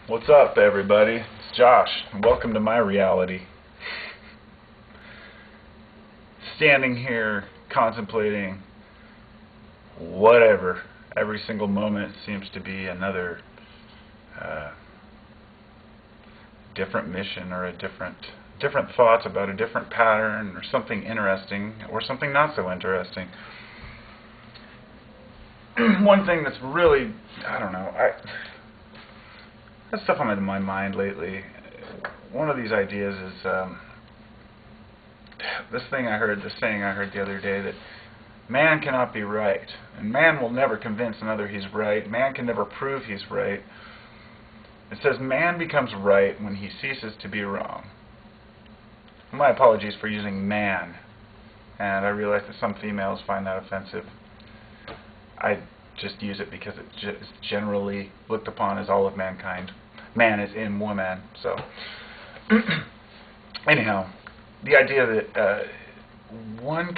What's up, everybody? It's Josh, and welcome to my reality. Standing here contemplating whatever. Every single moment seems to be another different mission or a different thoughts about a different pattern or something interesting or something not so interesting. One thing that's really, I don't know, that's stuff on my mind lately. One of these ideas is this saying I heard the other day, that man cannot be right, and man will never convince another he's right. Man can never prove he's right. It says man becomes right when he ceases to be wrong. My apologies for using man, and I realize that some females find that offensive. I just use it because it's generally looked upon as all of mankind. Man is in woman, so anyhow, the idea that one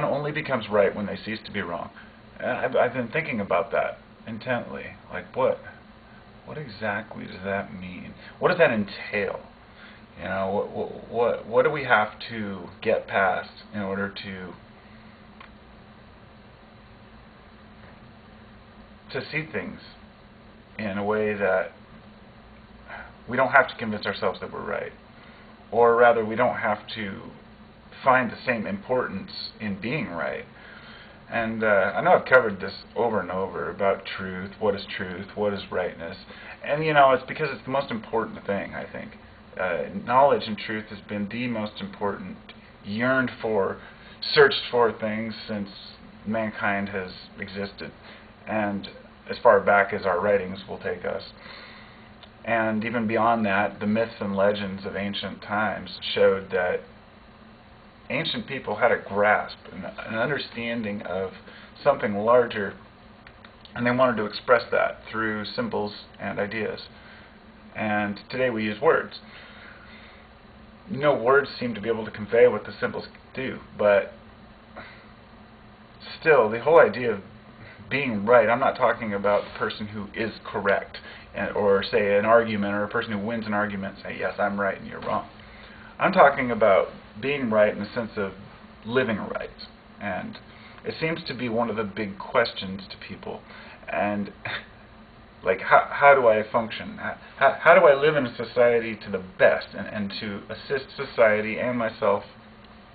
only becomes right when they cease to be wrong. And I've been thinking about that intently. Like, what exactly does that mean? What does that entail? You know, what do we have to get past in order to see things in a way that we don't have to convince ourselves that we're right, or rather we don't have to find the same importance in being right. And I know I've covered this over and over about truth, what is rightness, and you know, it's because it's the most important thing, I think. Knowledge and truth has been the most important, yearned for, searched for things since mankind has existed, and as far back as our writings will take us. And even beyond that, the myths and legends of ancient times showed that ancient people had a grasp, an understanding of something larger, and they wanted to express that through symbols and ideas. And today we use words. No words seem to be able to convey what the symbols do, but still, the whole idea of being right, I'm not talking about the person who is correct, or say an argument, or a person who wins an argument say, yes, I'm right and you're wrong. I'm talking about being right in the sense of living right. And it seems to be one of the big questions to people. And like, how do I function? How do I live in a society to the best and to assist society and myself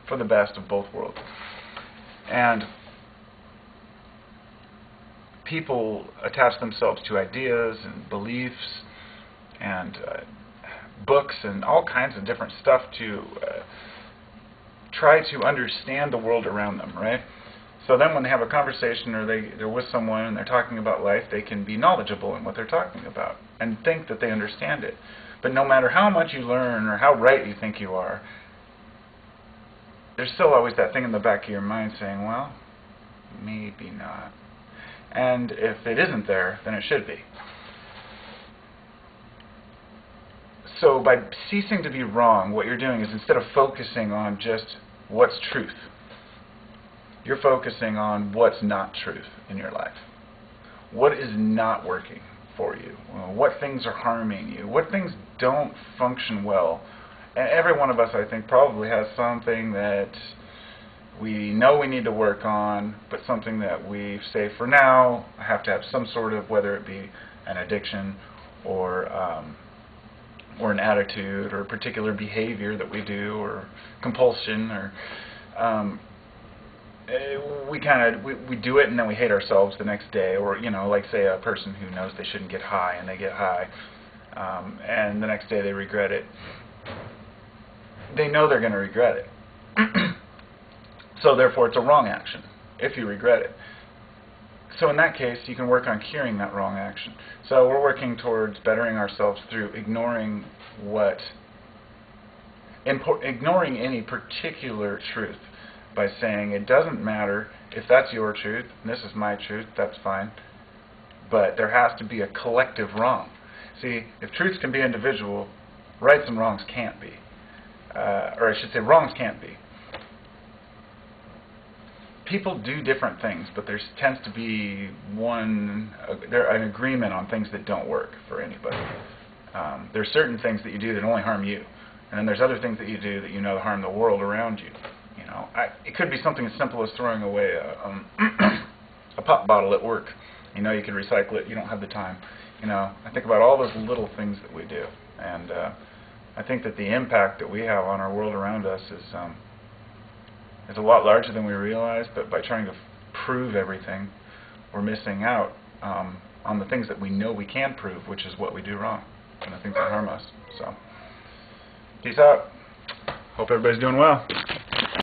for the best of both worlds? And people attach themselves to ideas and beliefs and books and all kinds of different stuff to try to understand the world around them, right? So then when they have a conversation or they're with someone and they're talking about life, they can be knowledgeable in what they're talking about and think that they understand it. But no matter how much you learn or how right you think you are, there's still always that thing in the back of your mind saying, well, maybe not. And if it isn't there, then it should be. So by ceasing to be wrong, what you're doing is, instead of focusing on just what's truth, you're focusing on what's not truth in your life. What is not working for you? What things are harming you? What things don't function well? And every one of us, I think, probably has something that we know we need to work on, but something that we say, for now, I have to have some sort of, whether it be an addiction or an attitude or a particular behavior that we do, or compulsion, or we do it and then we hate ourselves the next day. Or, you know, like, say a person who knows they shouldn't get high and they get high, and the next day they regret it. They know they're going to regret it. So therefore it's a wrong action if you regret it. So in that case, you can work on curing that wrong action. So we're working towards bettering ourselves through ignoring any particular truth, by saying it doesn't matter if that's your truth and this is my truth, that's fine, but there has to be a collective wrong. See, if truths can be individual, rights and wrongs can't be. Or I should say, wrongs can't be. People do different things, but there tends to be an agreement on things that don't work for anybody. There's certain things that you do that only harm you, and then there's other things that you do that you know harm the world around you. You know, it could be something as simple as throwing away a pop bottle at work. You know, you could recycle it. You don't have the time. You know, I think about all those little things that we do, and I think that the impact that we have on our world around us is a lot larger than we realize. But by trying to prove everything, we're missing out on the things that we know we can prove, which is what we do wrong, and the things that harm us. So, peace out. Hope everybody's doing well.